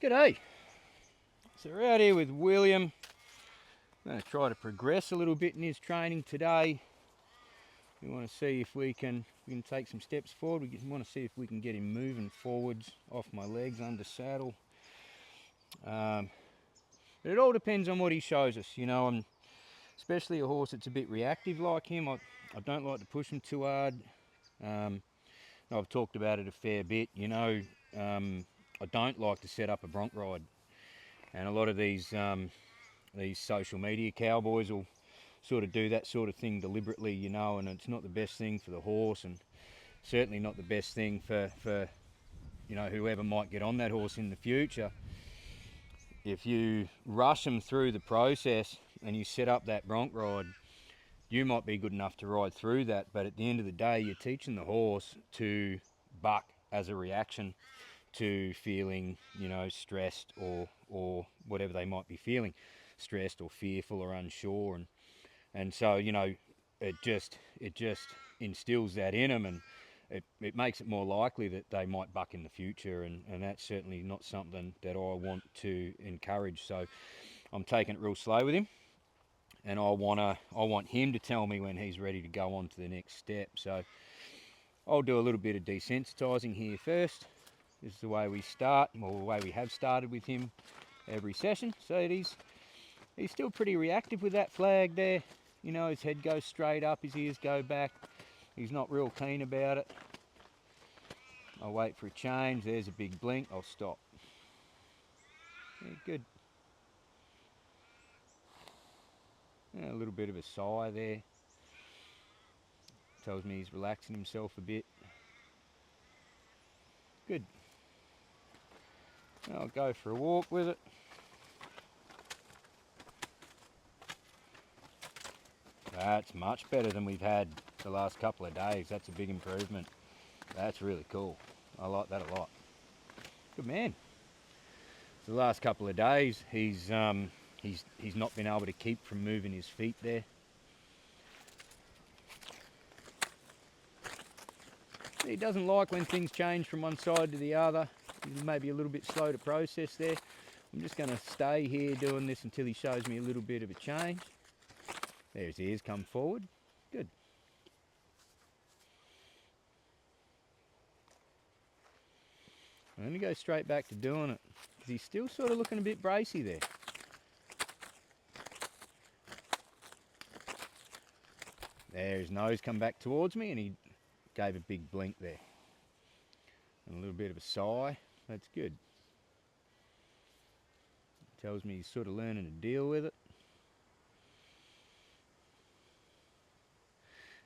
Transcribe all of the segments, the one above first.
G'day. So we're out here with William. I'm going to try to progress a little bit in his training today. We want to see if we can take some steps forward. We want to see if we can get him moving forwards off my legs under saddle. But it all depends on what he shows us, you know, and especially a horse that's a bit reactive like him. I don't like to push him too hard. I've talked about it a fair bit, you know. I don't like to set up a bronc ride, and a lot of these social media cowboys will sort of do that sort of thing deliberately, you know, and it's not the best thing for the horse, and certainly not the best thing for you know, whoever might get on that horse in the future. If you rush them through the process and you set up that bronc ride, you might be good enough to ride through that, but at the end of the day, you're teaching the horse to buck as a reaction to feeling, you know, stressed or whatever they might be feeling, stressed or fearful or unsure, and so, you know, it just instills that in them, and it makes it more likely that they might buck in the future, and that's certainly not something that I want to encourage. So I'm taking it real slow with him, and I want him to tell me when he's ready to go on to the next step. So I'll do a little bit of desensitizing here first. This is the way we start, or the way we have started with him every session. So he's still pretty reactive with that flag there. You know, his head goes straight up, his ears go back. He's not real keen about it. I'll wait for a change. There's a big blink. I'll stop. Yeah, good. Yeah, a little bit of a sigh there. Tells me he's relaxing himself a bit. Good. I'll go for a walk with it. That's much better than we've had the last couple of days. That's a big improvement. That's really cool. I like that a lot. Good man. The last couple of days, he's not been able to keep from moving his feet there. He doesn't like when things change from one side to the other. He's maybe a little bit slow to process there. I'm just going to stay here doing this until he shows me a little bit of a change. There his ears come forward. Good. I'm going to go straight back to doing it, because he's still sort of looking a bit bracy there. There, his nose come back towards me, and he gave a big blink there. And a little bit of a sigh. That's good. Tells me he's sort of learning to deal with it.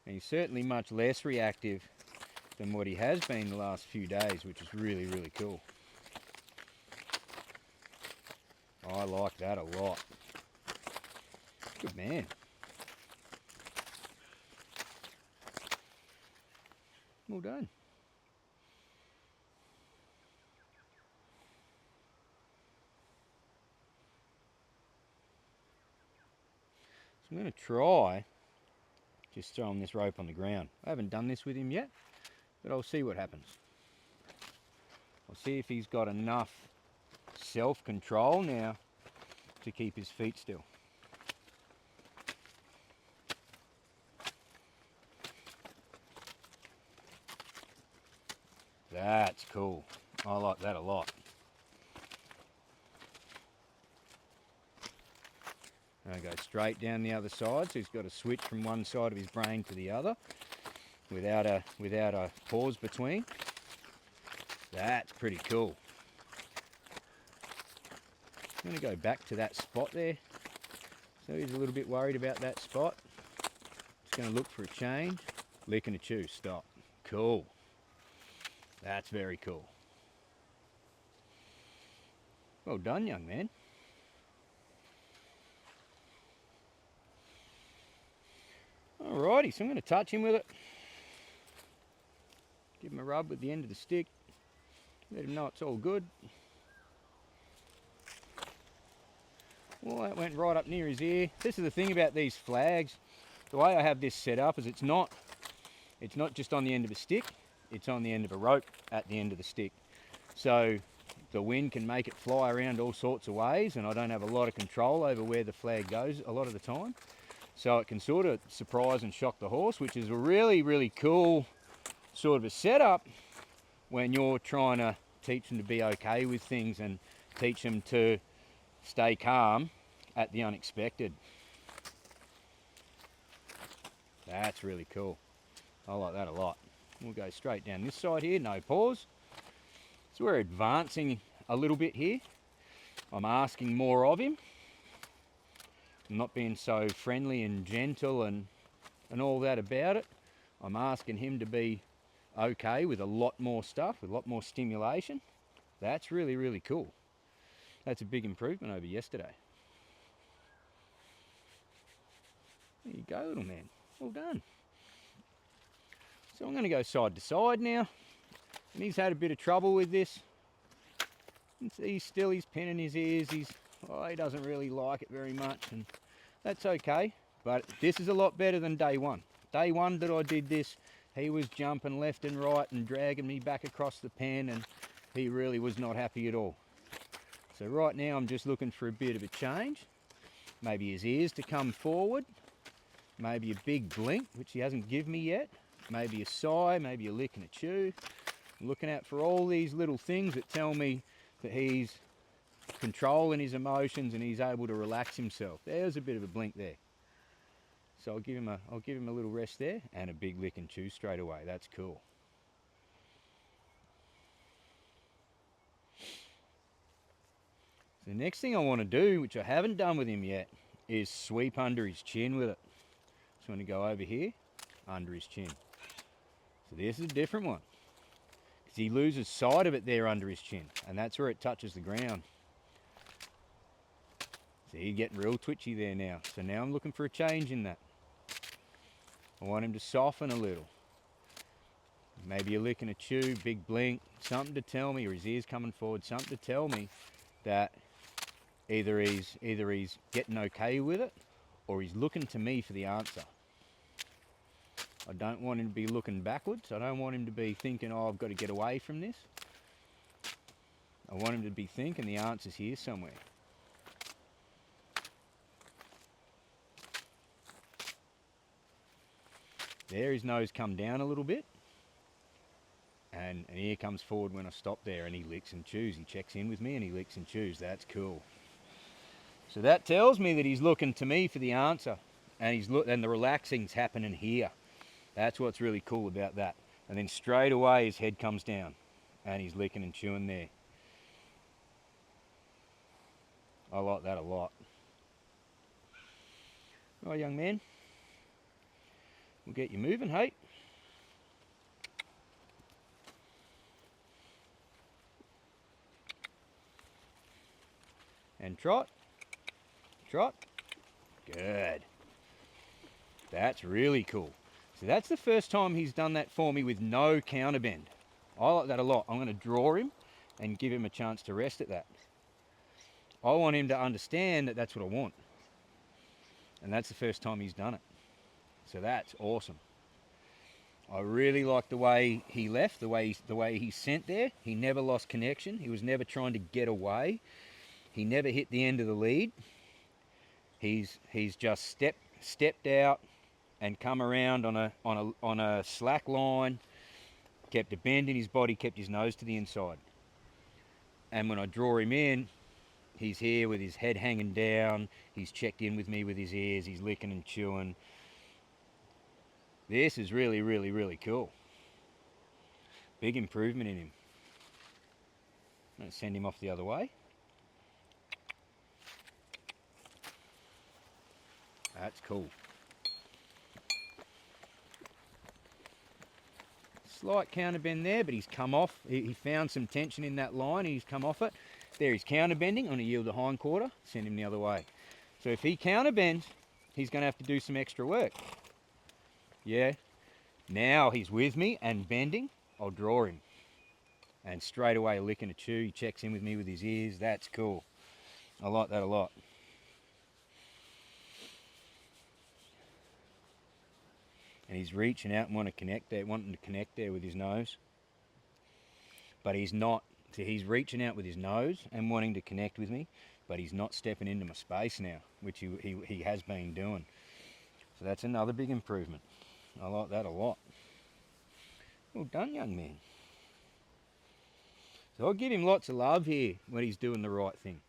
And he's certainly much less reactive than what he has been the last few days, which is really, really cool. I like that a lot. Good man. Well done. So I'm going to try just throwing this rope on the ground. I haven't done this with him yet, but I'll see what happens. I'll see if he's got enough self-control now to keep his feet still. That's cool. I like that a lot. I go straight down the other side, so he's got to switch from one side of his brain to the other without a pause between. That's pretty cool. I'm going to go back to that spot there. So he's a little bit worried about that spot. Just going to look for a change. Lick and a chew. Stop. Cool. That's very cool. Well done, young man. Alrighty, so I'm going to touch him with it. Give him a rub with the end of the stick. Let him know it's all good. Well, that went right up near his ear. This is the thing about these flags. The way I have this set up is it's not just on the end of a stick. It's on the end of a rope at the end of the stick. So the wind can make it fly around all sorts of ways, and I don't have a lot of control over where the flag goes a lot of the time. So it can sort of surprise and shock the horse, which is a really, really cool sort of a setup when you're trying to teach them to be okay with things and teach them to stay calm at the unexpected. That's really cool. I like that a lot. We'll go straight down this side here, no pause. So we're advancing a little bit here. I'm asking more of him. I'm not being so friendly and gentle and all that about it. I'm asking him to be okay with a lot more stuff, with a lot more stimulation. That's really, really cool. That's a big improvement over yesterday. There you go, little man. Well done. So I'm going to go side to side now. And he's had a bit of trouble with this. He's pinning his ears. He doesn't really like it very much, and that's okay. But this is a lot better than day one. Day one that I did this, he was jumping left and right and dragging me back across the pen, and he really was not happy at all. So right now I'm just looking for a bit of a change. Maybe his ears to come forward. Maybe a big blink, which he hasn't given me yet. Maybe a sigh, maybe a lick and a chew. I'm looking out for all these little things that tell me that he's controlling his emotions and he's able to relax himself. There's a bit of a blink there. So I'll give him a little rest there and a big lick and chew straight away. That's cool. So the next thing I want to do, which I haven't done with him yet, is sweep under his chin with it. Just want to go over here, under his chin. So this is a different one. He loses sight of it there under his chin, and that's where it touches the ground. So he's getting real twitchy there now. So now I'm looking for a change in that. I want him to soften a little. Maybe a lick and a chew, big blink, something to tell me, or his ears coming forward, something to tell me that either he's getting okay with it, or he's looking to me for the answer. I don't want him to be looking backwards. I don't want him to be thinking, oh, I've got to get away from this. I want him to be thinking the answer's here somewhere. There, his nose come down a little bit. And here comes forward when I stop there, and he licks and chews. He checks in with me and he licks and chews. That's cool. So that tells me that he's looking to me for the answer, and and the relaxing's happening here. That's what's really cool about that. And then straight away his head comes down and he's licking and chewing there. I like that a lot. Right, young man. We'll get you moving, hey? And trot. Trot. Good. That's really cool. So that's the first time he's done that for me with no counterbend. I like that a lot. I'm going to draw him and give him a chance to rest at that. I want him to understand that that's what I want. And that's the first time he's done it. So that's awesome. I really like the way he left, the way he sent there. He never lost connection. He was never trying to get away. He never hit the end of the lead. He's just stepped out and come around on a slack line, kept a bend in his body, kept his nose to the inside. And when I draw him in, he's here with his head hanging down. He's checked in with me with his ears. He's licking and chewing. This is really, really, really cool. Big improvement in him. I'm going to send him off the other way. That's cool. Slight counterbend there, but he's come off. He found some tension in that line. He's come off it. There, he's counterbending. I'm going to yield the hind quarter, send him the other way. So if he counterbends, he's going to have to do some extra work. Yeah. Now he's with me and bending. I'll draw him. And straight away, a lick and a chew. He checks in with me with his ears. That's cool. I like that a lot. And he's reaching out and wanting to connect there with his nose. But he's not So he's reaching out with his nose and wanting to connect with me, but he's not stepping into my space now, which he has been doing. So that's another big improvement. I like that a lot. Well done, young man. So I'll give him lots of love here when he's doing the right thing.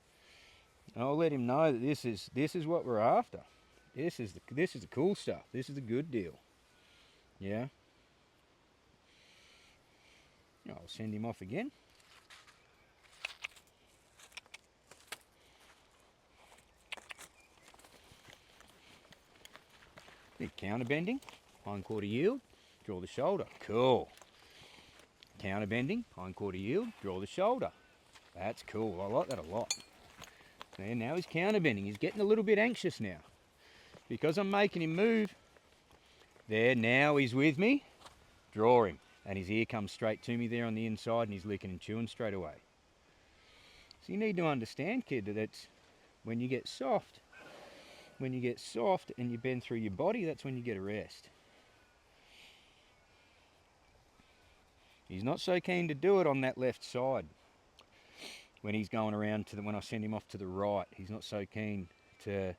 I'll let him know that this is what we're after. This is the cool stuff. This is the good deal. Yeah. I'll send him off again. Big counter bending, hind quarter yield, draw the shoulder. Cool. Counter bending, hind quarter yield, draw the shoulder. That's cool. I like that a lot. And now he's counter bending. He's getting a little bit anxious now. Because I'm making him move. There, now he's with me. Draw him. And his ear comes straight to me there on the inside and he's licking and chewing straight away. So you need to understand, kid, that it's when you get soft and you bend through your body, that's when you get a rest. He's not so keen to do it on that left side. When he's going around when I send him off to the right, he's not so keen to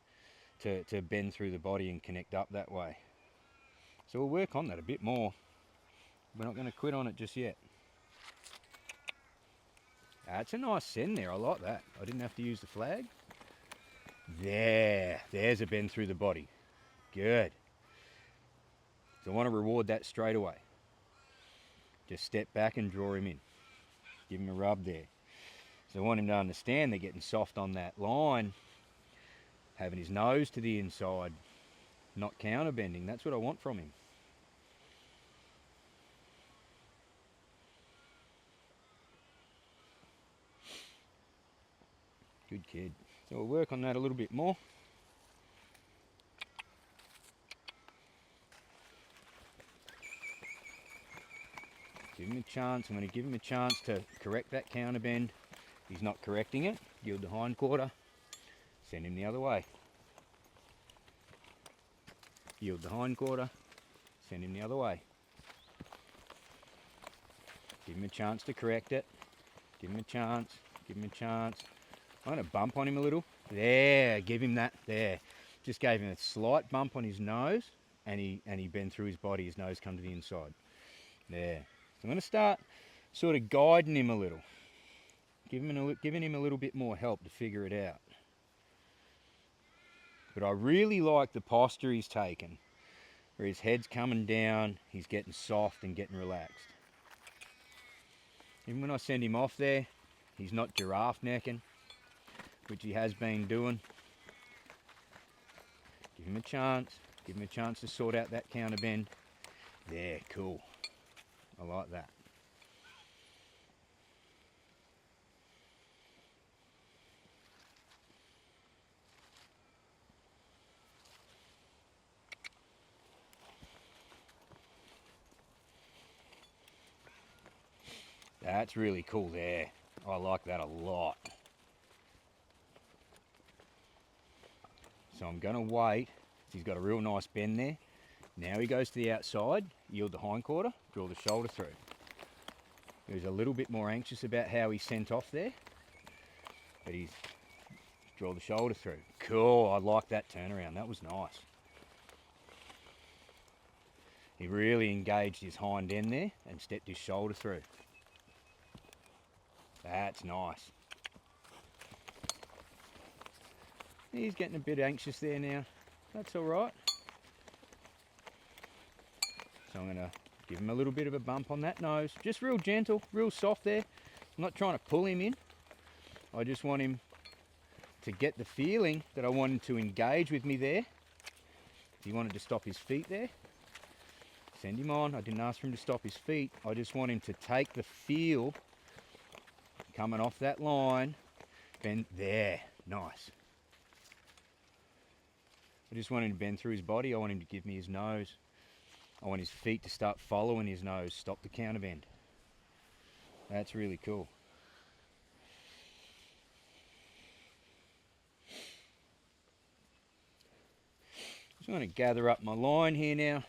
bend through the body and connect up that way. So we'll work on that a bit more. We're not going to quit on it just yet. That's a nice send there. I like that. I didn't have to use the flag. There's a bend through the body. Good. So I want to reward that straight away. Just step back and draw him in. Give him a rub there. So I want him to understand they're getting soft on that line, having his nose to the inside, not counter bending. That's what I want from him. Good kid. So we'll work on that a little bit more. Give him a chance. I'm going to give him a chance to correct that counter bend. He's not correcting it. Yield the hind quarter. Send him the other way. Yield the hind quarter. Send him the other way. Give him a chance to correct it. Give him a chance. Give him a chance. I'm going to bump on him a little. There, give him that. There. Just gave him a slight bump on his nose and he bent through his body. His nose come to the inside. There. So I'm going to start sort of guiding him a little. Giving him a little bit more help to figure it out. But I really like the posture he's taken, where his head's coming down, he's getting soft and getting relaxed. Even when I send him off there, he's not giraffe necking, which he has been doing. Give him a chance. Give him a chance to sort out that counter bend. There, cool. I like that. That's really cool there. I like that a lot. So I'm going to wait. He's got a real nice bend there. Now he goes to the outside, yield the hind quarter, draw the shoulder through. He was a little bit more anxious about how he sent off there, but he's draw the shoulder through. Cool, I like that turnaround. That was nice. He really engaged his hind end there and stepped his shoulder through. That's nice. He's getting a bit anxious there now. That's all right. So I'm going to give him a little bit of a bump on that nose. Just real gentle, real soft there. I'm not trying to pull him in. I just want him to get the feeling that I want him to engage with me there. If he wanted to stop his feet there, send him on. I didn't ask for him to stop his feet. I just want him to take the feel coming off that line. Bend there. Nice. I just want him to bend through his body. I want him to give me his nose. I want his feet to start following his nose. Stop the counter bend. That's really cool. Just want to gather up my line here now.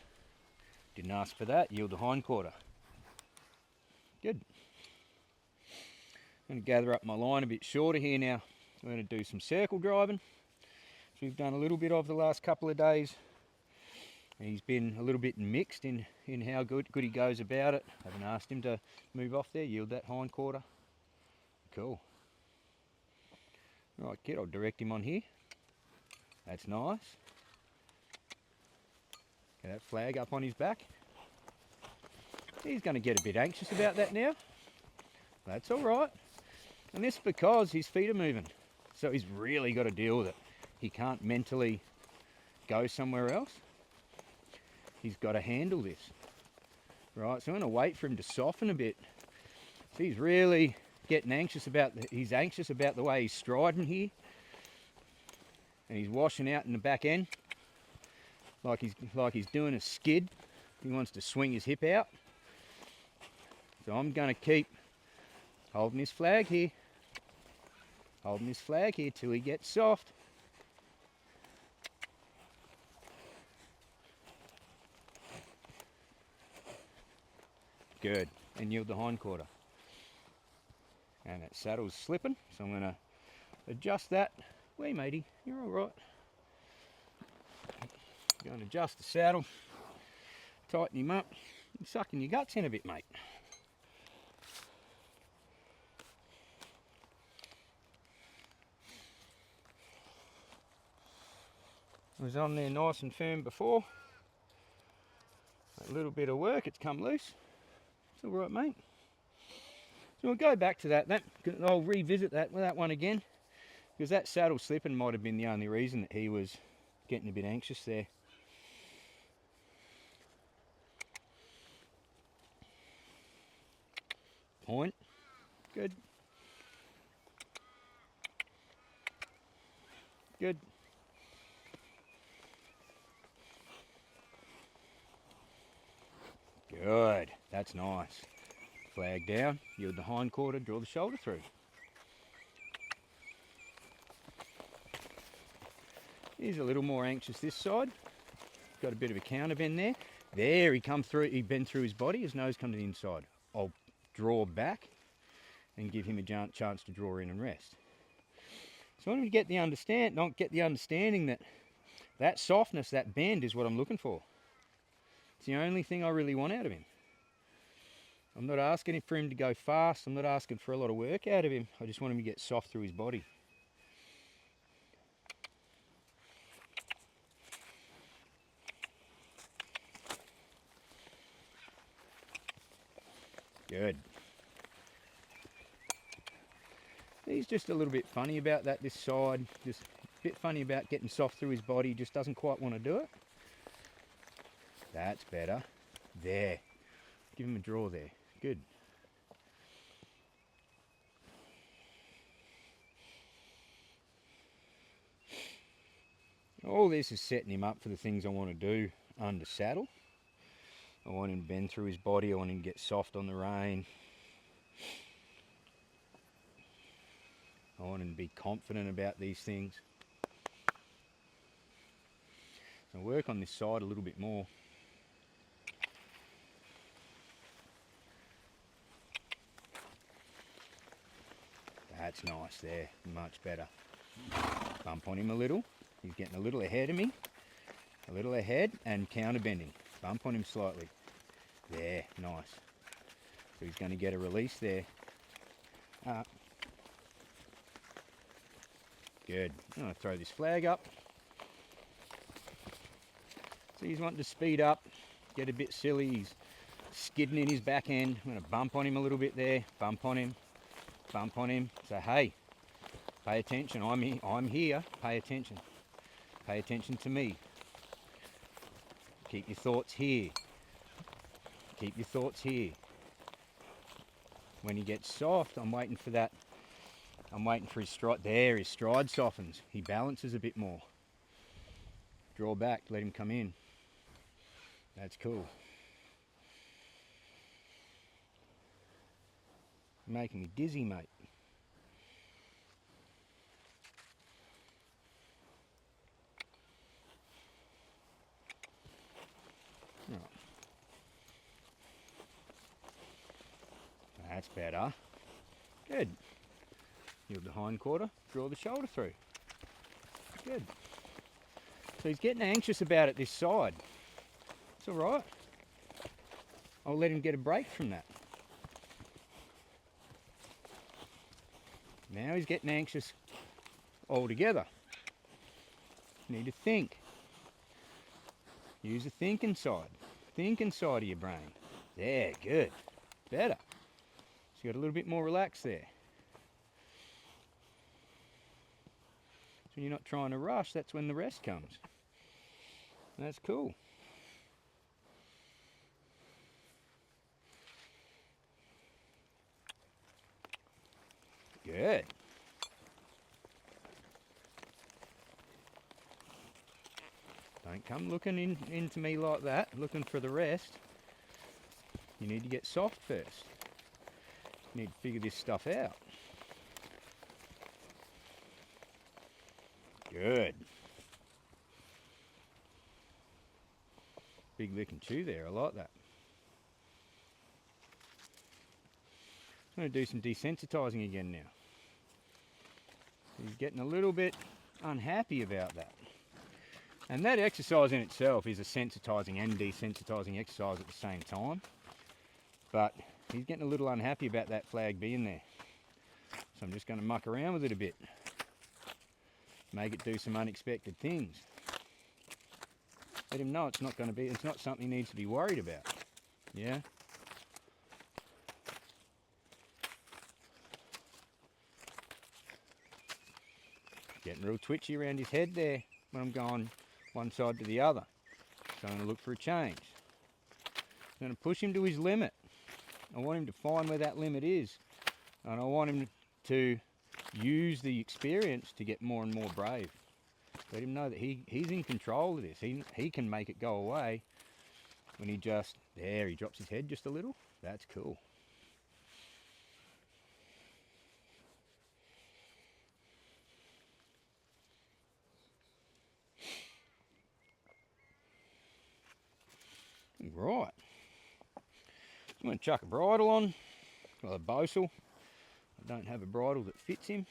Didn't ask for that. Yield the hind quarter. Good. I'm going to gather up my line a bit shorter here now. We're going to do some circle driving, which we've done a little bit of the last couple of days. He's been a little bit mixed in how good he goes about it. I haven't asked him to move off there, yield that hind quarter. Cool. Right, kid, I'll direct him on here. That's nice. Get that flag up on his back. He's going to get a bit anxious about that now. That's all right. And this is because his feet are moving. So he's really got to deal with it. He can't mentally go somewhere else. He's got to handle this. Right, so I'm going to wait for him to soften a bit. So he's really getting anxious about he's anxious about the way he's striding here. And he's washing out in the back end. Like he's doing a skid. He wants to swing his hip out. So I'm going to keep holding this flag here. Holding this flag here till he gets soft. Good. And yield the hind quarter. And that saddle's slipping, so I'm going to adjust that. Wait, matey, you're all right. Going to adjust the saddle, tighten him up. You're sucking your guts in a bit, mate. It was on there nice and firm before. A little bit of work, it's come loose. It's all right, mate. So we'll go back to that. I'll revisit that one again, because that saddle slipping might have been the only reason that he was getting a bit anxious there. Point. Good. Good. Good. That's nice. Flag down, yield the hind quarter, draw the shoulder through. He's a little more anxious this side. Got a bit of a counter bend there. There, he come through, he bent through his body, his nose come to the inside. I'll draw back and give him a chance to draw in and rest. So I want him to get the understanding that that softness, that bend is what I'm looking for. It's the only thing I really want out of him. I'm not asking for him to go fast. I'm not asking for a lot of work out of him. I just want him to get soft through his body. Good. He's just a little bit funny about that this side. Just a bit funny about getting soft through his body. Just doesn't quite want to do it. That's better. There. Give him a draw there. Good. All this is setting him up for the things I want to do under saddle. I want him to bend through his body. I want him to get soft on the rein. I want him to be confident about these things. I'll work on this side a little bit more. That's nice there, much better. Bump on him a little. He's getting a little ahead of me. A little ahead and counter bending. Bump on him slightly. There, nice. So he's going to get a release there. Up. Good. I'm going to throw this flag up. So he's wanting to speed up, get a bit silly. He's skidding in his back end. I'm going to bump on him a little bit there. Bump on him. Bump on him. So hey, pay attention. I'm here. Pay attention. Pay attention to me. Keep your thoughts here. Keep your thoughts here. When he gets soft, I'm waiting for that. I'm waiting for his stride. There, his stride softens. He balances a bit more. Draw back, let him come in. That's cool. You're making me dizzy, mate. Right. That's better. Good. Yield the hind quarter, draw the shoulder through. Good. So he's getting anxious about it this side. It's all right. I'll let him get a break from that. Now he's getting anxious altogether. You need to think. Use the thinking side. Think inside of your brain. There, good. Better. So you got a little bit more relaxed there. So when you're not trying to rush, that's when the rest comes. That's cool. Good. Don't come looking into me like that, looking for the rest. You need to get soft first. You need to figure this stuff out. Good. Big lick and chew there, I like that. I'm going to do some desensitizing again now. He's getting a little bit unhappy about that. And that exercise in itself is a sensitizing and desensitizing exercise at the same time. But he's getting a little unhappy about that flag being there. So I'm just going to muck around with it a bit. Make it do some unexpected things. Let him know it's not something he needs to be worried about. Yeah? Getting real twitchy around his head there when I'm going one side to the other. So I'm going to look for a change. I'm going to push him to his limit. I want him to find where that limit is. And I want him to use the experience to get more and more brave. Let him know that he's in control of this. He can make it go away when he drops his head just a little. That's cool. Right. I'm going to chuck a bridle on, well, a bossel. I don't have a bridle that fits him.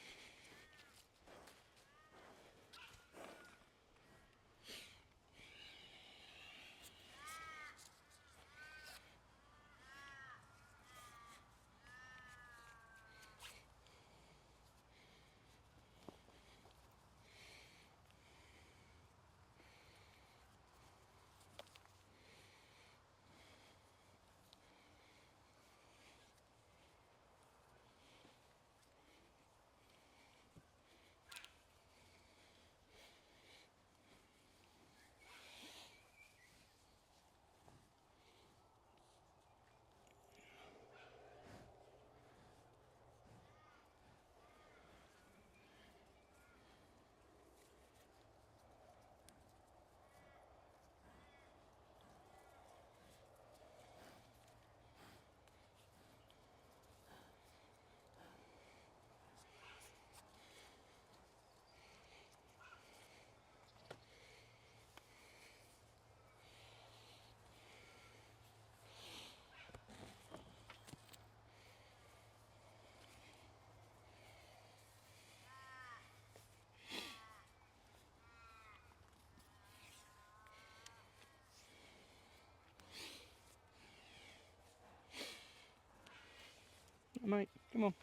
Mate, come on.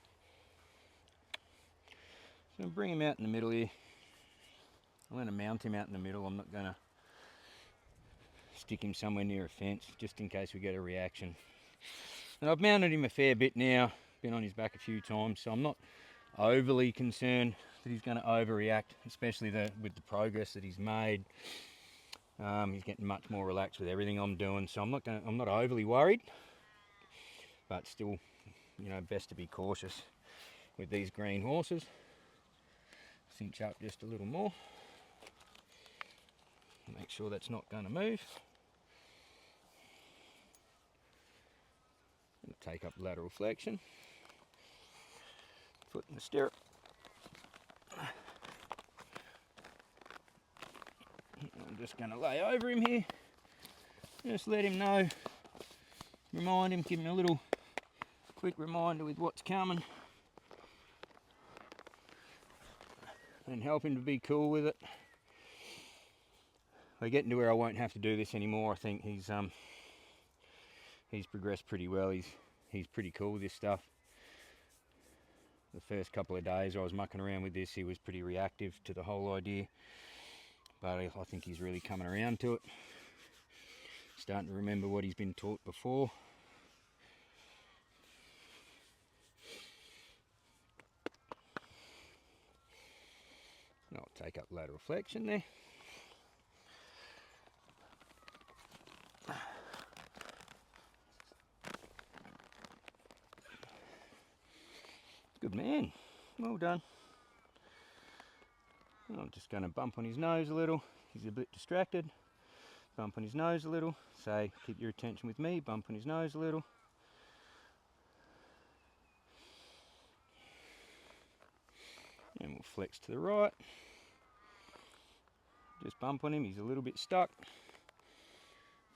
So I'm bring him out in the middle here. I'm going to mount him out in the middle. I'm not going to stick him somewhere near a fence just in case we get a reaction. And I've mounted him a fair bit now. Been on his back a few times, so I'm not overly concerned that he's going to overreact, especially with the progress that he's made. He's getting much more relaxed with everything I'm doing, so I'm not overly worried. But still, you know, best to be cautious with these green horses. Cinch up just a little more. Make sure that's not going to move. And take up lateral flexion. Foot in the stirrup. I'm just going to lay over him here. Just let him know. Remind him, give him a little quick reminder with what's coming. and help him to be cool with it. We're getting to where I won't have to do this anymore. I think he's progressed pretty well. He's pretty cool with this stuff. The first couple of days I was mucking around with this, he was pretty reactive to the whole idea, but I think he's really coming around to it. Starting to remember what he's been taught before. I'll take up lateral flexion there. Good man, well done. I'm just going to bump on his nose a little. He's a bit distracted. Bump on his nose a little. Say, keep your attention with me. Bump on his nose a little. And we'll flex to the right. Just bump on him, he's a little bit stuck.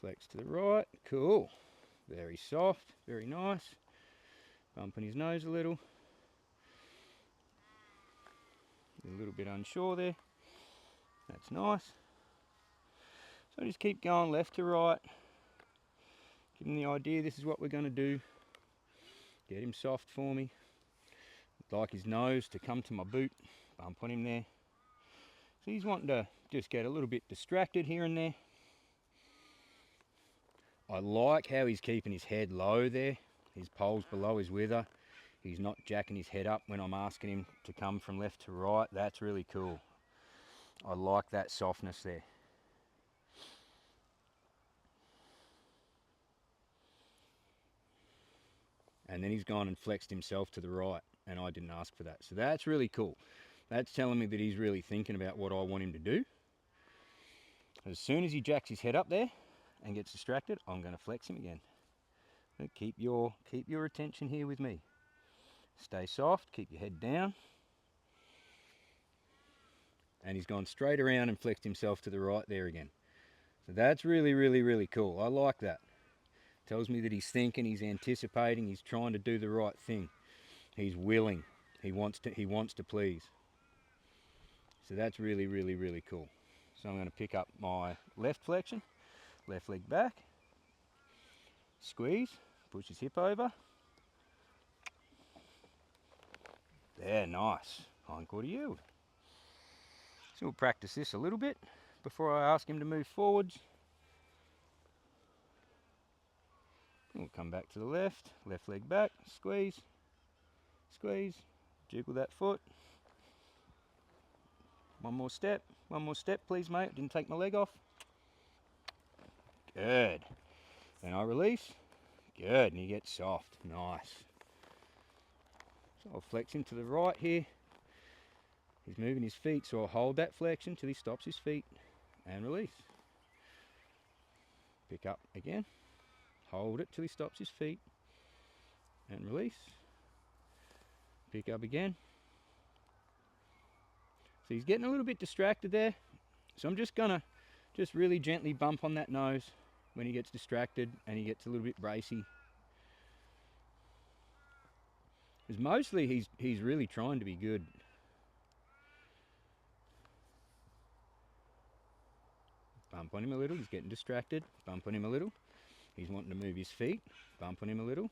Flex to the right, cool. Very soft, very nice. Bump on his nose a little. A little bit unsure there. That's nice. So just keep going left to right. Give him the idea this is what we're going to do. Get him soft for me. I'd like his nose to come to my boot. Bump on him there. So he's wanting to just get a little bit distracted here and there. I like how he's keeping his head low there. His pole's below his wither. He's not jacking his head up when I'm asking him to come from left to right. That's really cool. I like that softness there. And then he's gone and flexed himself to the right, and I didn't ask for that. So that's really cool. That's telling me that he's really thinking about what I want him to do. As soon as he jacks his head up there and gets distracted, I'm going to flex him again. So keep your attention here with me. Stay soft, keep your head down. And he's gone straight around and flexed himself to the right there again. So that's really, really, really cool. I like that. Tells me that he's thinking, he's anticipating, he's trying to do the right thing. He's willing. He wants to please. So that's really, really, really cool. So I'm going to pick up my left flexion, left leg back, squeeze, push his hip over. There, nice. Hindquarter yield. So we'll practice this a little bit before I ask him to move forwards. We'll come back to the left leg back, squeeze, squeeze, jiggle that foot. One more step please mate, I didn't take my leg off. Good. Then I release, good, and he gets soft, nice. So I'll flex him to the right here. He's moving his feet, so I'll hold that flexion till he stops his feet and release. Pick up again, hold it till he stops his feet and release. Pick up again. So he's getting a little bit distracted there. So I'm just gonna really gently bump on that nose when he gets distracted and he gets a little bit bracy. Because mostly he's really trying to be good. Bump on him a little, he's getting distracted. Bump on him a little. He's wanting to move his feet. Bump on him a little.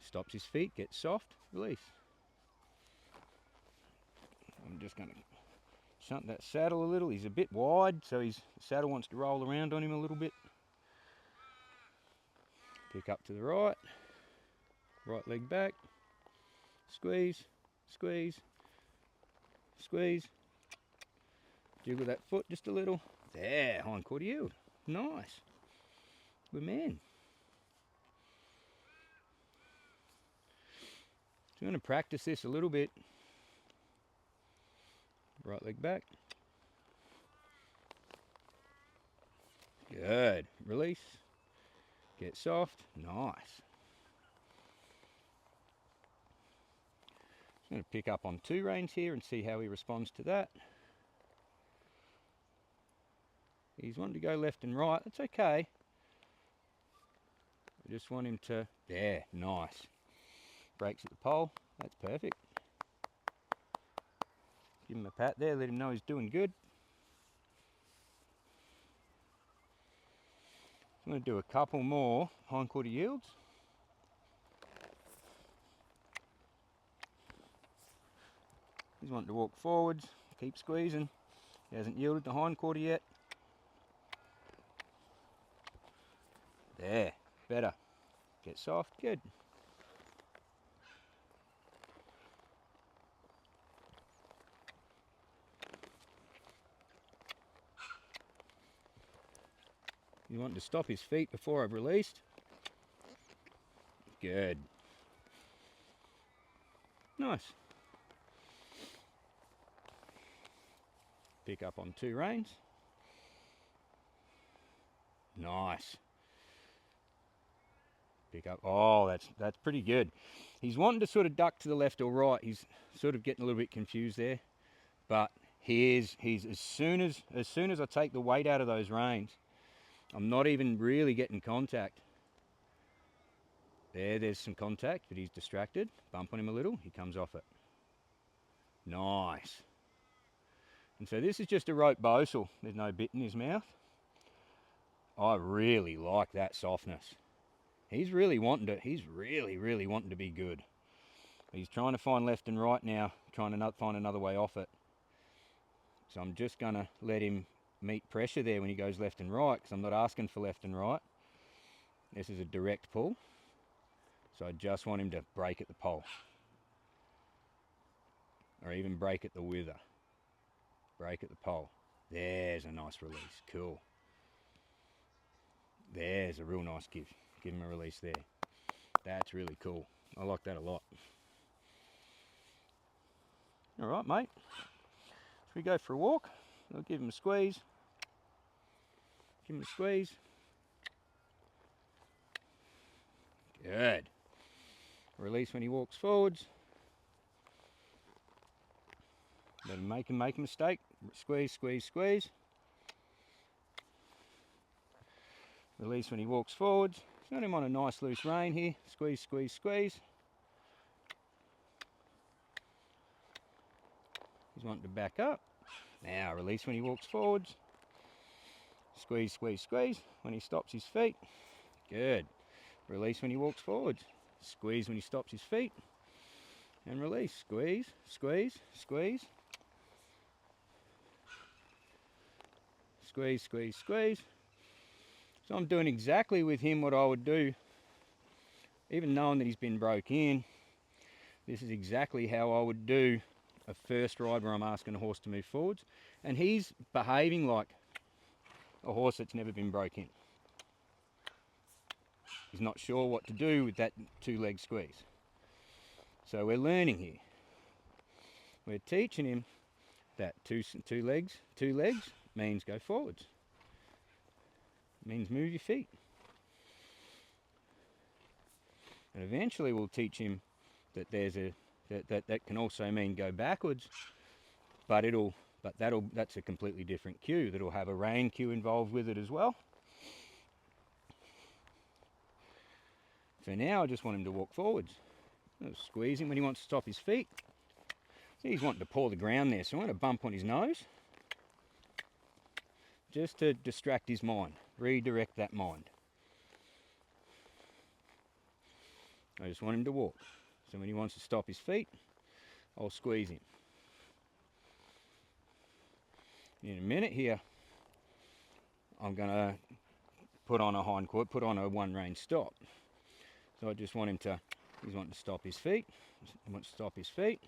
Stops his feet, gets soft, release. I'm just going to shunt that saddle a little. He's a bit wide, so the saddle wants to roll around on him a little bit. Pick up to the right. Right leg back. Squeeze, squeeze, squeeze. Jiggle that foot just a little. There, hindquarter yield. Nice. Good man. So I'm going to practice this a little bit. Right leg back. Good. Release. Get soft. Nice. I'm going to pick up on 2 reins here and see how he responds to that. He's wanting to go left and right. That's okay. I just want him to... There. Nice. Brakes at the pole. That's perfect. Give him a pat there, let him know he's doing good. I'm going to do a couple more hindquarter yields. He's wanting to walk forwards, keep squeezing. He hasn't yielded the hindquarter yet. There, better. Get soft, good. You want to stop his feet before I've released. Good. Nice. Pick up on 2 reins. Nice. Pick up. Oh, that's pretty good. He's wanting to sort of duck to the left or right. He's sort of getting a little bit confused there. But he's as soon as I take the weight out of those reins, I'm not even really getting contact. There's some contact, but he's distracted. Bump on him a little, he comes off it. Nice. And so this is just a rope bosal. There's no bit in his mouth. I really like that softness. He's really wanting to, really wanting to be good. He's trying to find left and right now, trying to find another way off it. So I'm just going to let him meet pressure there when he goes left and right, because I'm not asking for left and right. This is a direct pull. So I just want him to break at the pole. Or even break at the wither. Break at the pole. There's a nice release. Cool. There's a real nice give. Give him a release there. That's really cool. I like that a lot. All right, mate. Should we go for a walk? I'll give him a squeeze. Give him a squeeze. Good. Release when he walks forwards. Let him make a mistake. Squeeze, squeeze, squeeze. Release when he walks forwards. Got him on a nice loose rein here. Squeeze, squeeze, squeeze. He's wanting to back up. Now release when he walks forwards. Squeeze, squeeze, squeeze. When he stops his feet. Good. Release when he walks forwards. Squeeze when he stops his feet. And release. Squeeze, squeeze, squeeze. Squeeze, squeeze, squeeze. So I'm doing exactly with him what I would do, even knowing that he's been broke in. This is exactly how I would do a first ride where I'm asking a horse to move forwards. And he's behaving like a horse that's never been broke in. He's not sure what to do with that 2-leg squeeze. So we're learning here. We're teaching him that two legs means go forwards. Means move your feet. And eventually we'll teach him that that can also mean go backwards, but that's a completely different cue. That'll have a rein cue involved with it as well. For now, I just want him to walk forwards. I'll squeeze him when he wants to stop his feet. See, he's wanting to paw the ground there, so I want to bump on his nose, just to distract his mind, redirect that mind. I just want him to walk. So when he wants to stop his feet, I'll squeeze him. In a minute here, I'm going to put on a hindquarter, put on a 1-rein stop. So I just want him to, he's wanting to stop his feet. He wants to stop his feet.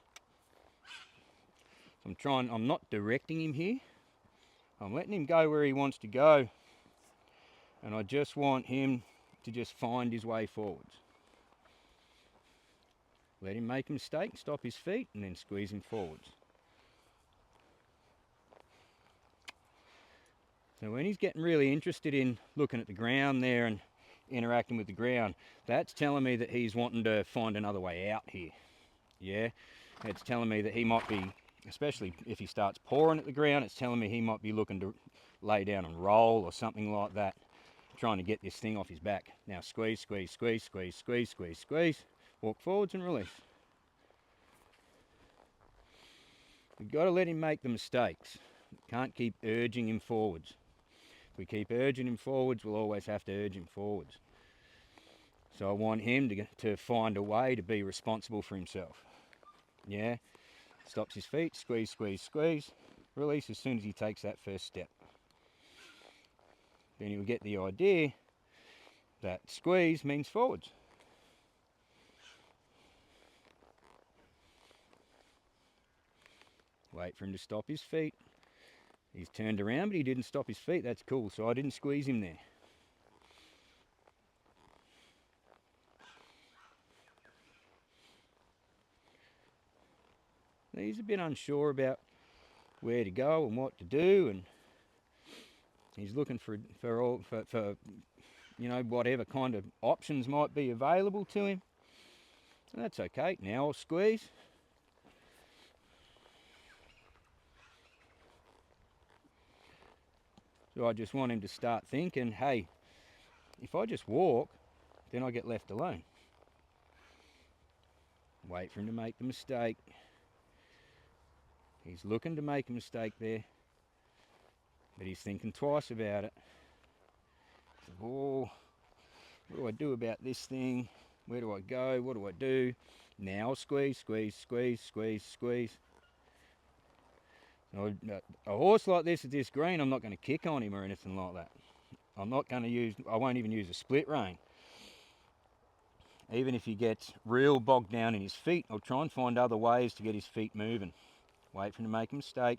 So I'm not directing him here. I'm letting him go where he wants to go. And I just want him to just find his way forwards. Let him make a mistake, stop his feet, and then squeeze him forwards. So when he's getting really interested in looking at the ground there and interacting with the ground, that's telling me that he's wanting to find another way out here. Yeah, it's telling me that he might be, especially if he starts pawing at the ground, it's telling me he might be looking to lay down and roll or something like that, trying to get this thing off his back. Now squeeze, squeeze, squeeze, squeeze, squeeze, squeeze, squeeze. Walk forwards and release. We've got to let him make the mistakes. Can't keep urging him forwards. If we keep urging him forwards, we'll always have to urge him forwards. So I want him to find a way to be responsible for himself. Yeah, stops his feet, squeeze, squeeze, squeeze, release as soon as he takes that first step. Then he'll get the idea that squeeze means forwards. Wait for him to stop his feet. He's turned around, but he didn't stop his feet. That's cool, so I didn't squeeze him there. He's a bit unsure about where to go and what to do, and he's looking for you know, whatever kind of options might be available to him. And that's okay. Now I'll squeeze. So I just want him to start thinking, hey, if I just walk, then I get left alone. Wait for him to make the mistake. He's looking to make a mistake there, but he's thinking twice about it. So, oh, what do I do about this thing? Where do I go? What do I do? Now I'll squeeze, squeeze, squeeze, squeeze, squeeze. So a horse like this at this green, I'm not going to kick on him or anything like that. I'm not going to use, I won't even use a split rein. Even if he gets real bogged down in his feet, I'll try and find other ways to get his feet moving. Wait for him to make a mistake.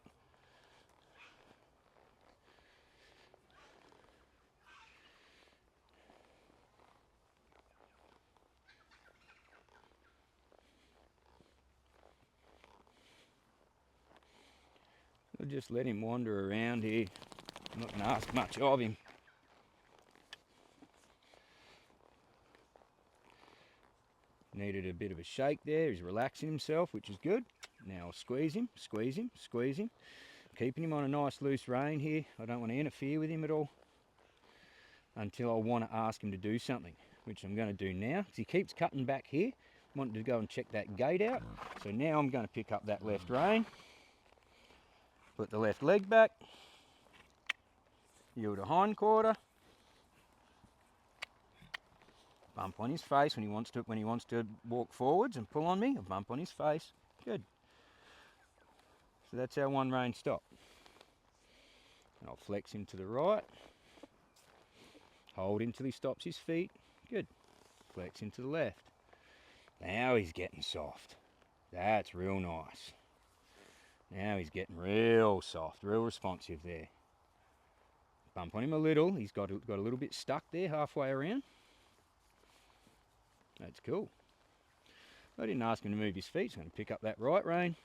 I'll just let him wander around here. I'm not going to ask much of him. Needed a bit of a shake there. He's relaxing himself, which is good. Now I'll squeeze him, squeeze him, squeeze him. Keeping him on a nice loose rein here. I don't want to interfere with him at all until I want to ask him to do something, which I'm going to do now. Because he keeps cutting back here. I wanted to go and check that gate out. So now I'm going to pick up that left rein. Put the left leg back. Yield a hind quarter. Bump on his face when he wants to walk forwards and pull on me. A bump on his face. Good. So that's our one rein stop. I'll flex him to the right. Hold him till he stops his feet. Good. Flex him to the left. Now he's getting soft. That's real nice. Now he's getting real soft, real responsive there. Bump on him a little. He's got a little bit stuck there halfway around. That's cool. I didn't ask him to move his feet, so I'm going to pick up that right rein.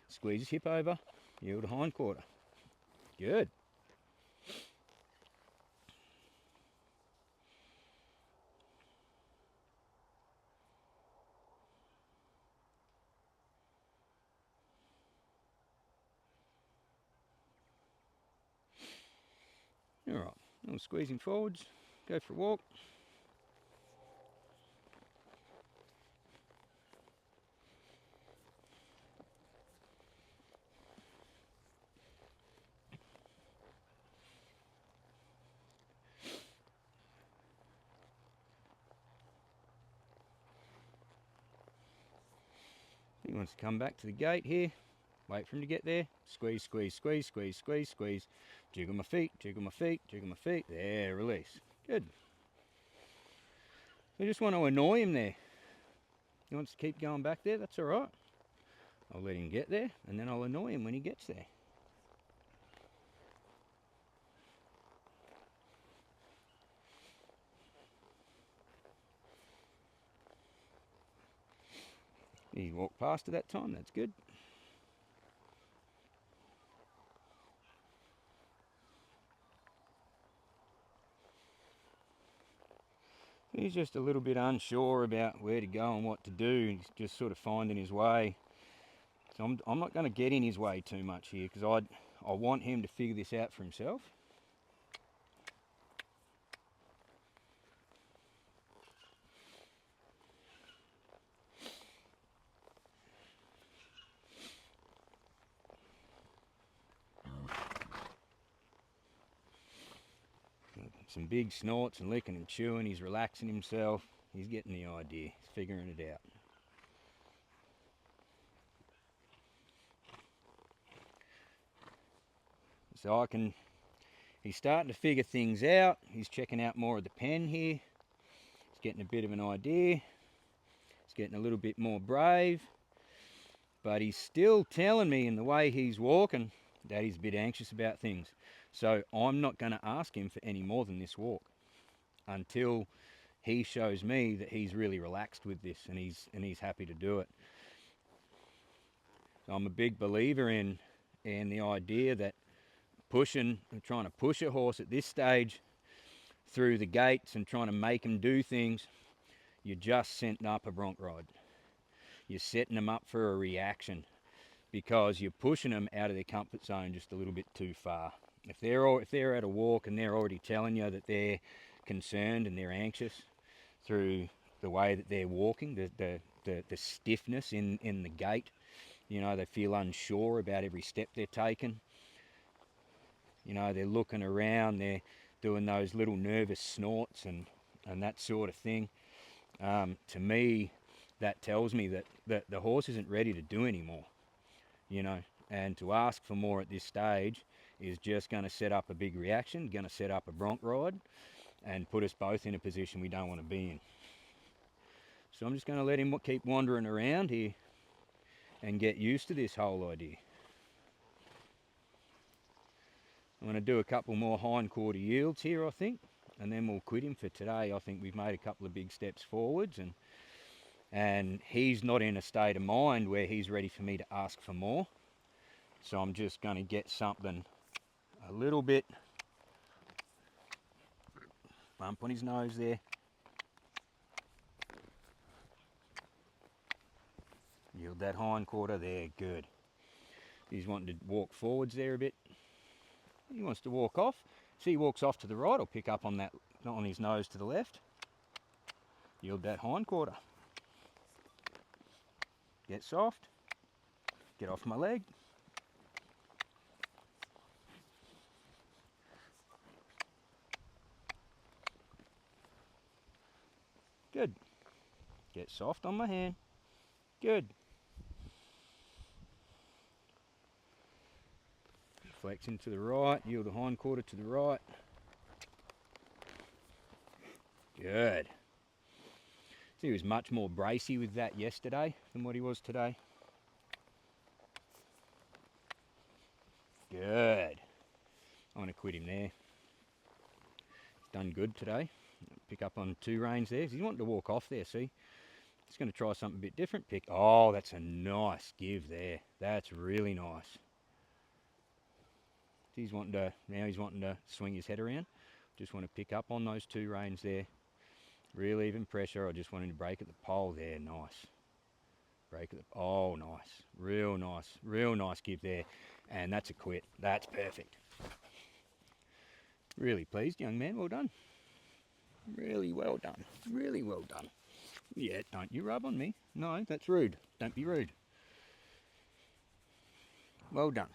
Squeeze his hip over. Yield a hind quarter. Good. Alright, I'll squeeze him forwards. Go for a walk. He wants to come back to the gate here. Wait for him to get there. Squeeze, squeeze, squeeze, squeeze, squeeze, squeeze. Jiggle my feet, jiggle my feet, jiggle my feet. There, release. Good. So I just want to annoy him there. He wants to keep going back there, that's alright. I'll let him get there, and then I'll annoy him when he gets there. He walked past at that time, that's good. He's just a little bit unsure about where to go and what to do. He's just sort of finding his way. So I'm not going to get in his way too much here because I want him to figure this out for himself. some big snorts and licking and chewing. He's relaxing himself. He's getting the idea. He's figuring it out. So he's starting to figure things out. He's checking out more of the pen here. He's getting a bit of an idea. He's getting a little bit more brave. But he's still telling me in the way he's walking that he's a bit anxious about things. So I'm not going to ask him for any more than this walk until he shows me that he's really relaxed with this and he's happy to do it. So I'm a big believer in the idea that trying to push a horse at this stage through the gates and trying to make him do things, you're just setting up a bronc ride. You're setting them up for a reaction because you're pushing them out of their comfort zone just a little bit too far. If they're at a walk and they're already telling you that they're concerned and they're anxious through the way that they're walking, the stiffness in the gait, you know, they feel unsure about every step they're taking. You know, they're looking around, they're doing those little nervous snorts and that sort of thing. To me, that tells me that the horse isn't ready to do anymore, you know, and to ask for more at this stage is just going to set up a big reaction, going to set up a bronc ride and put us both in a position we don't want to be in. So I'm just going to let him keep wandering around here and get used to this whole idea. I'm going to do a couple more hind quarter yields here, I think, and then we'll quit him for today. I think we've made a couple of big steps forwards and he's not in a state of mind where he's ready for me to ask for more. So I'm just going to get something a little bit bump on his nose there. Yield that hind quarter there, good. He's wanting to walk forwards there a bit. He wants to walk off. See, he walks off to the right, I'll pick up on that, on his nose to the left. Yield that hind quarter. Get soft. Get off my leg. Good. Get soft on my hand. Good. Flexing to the right, yield the hind quarter to the right. Good. See, he was much more bracey with that yesterday than what he was today. Good. I'm going to quit him there. He's done good today. Pick up on 2 reins there. He's wanting to walk off there, see? He's going to try something a bit different. Oh, that's a nice give there. That's really nice. Now he's wanting to swing his head around. Just want to pick up on those 2 reins there. Real even pressure. I just want him to break at the pole there. Nice. Break at the, oh, nice. Real nice give there. And that's a quit. That's perfect. Really pleased, young man. Well done. Really well done. Really well done. Yeah, don't you rub on me. No, that's rude. Don't be rude. Well done.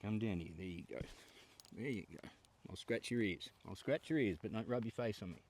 Come down here. There you go. There you go. I'll scratch your ears. I'll scratch your ears, but don't rub your face on me.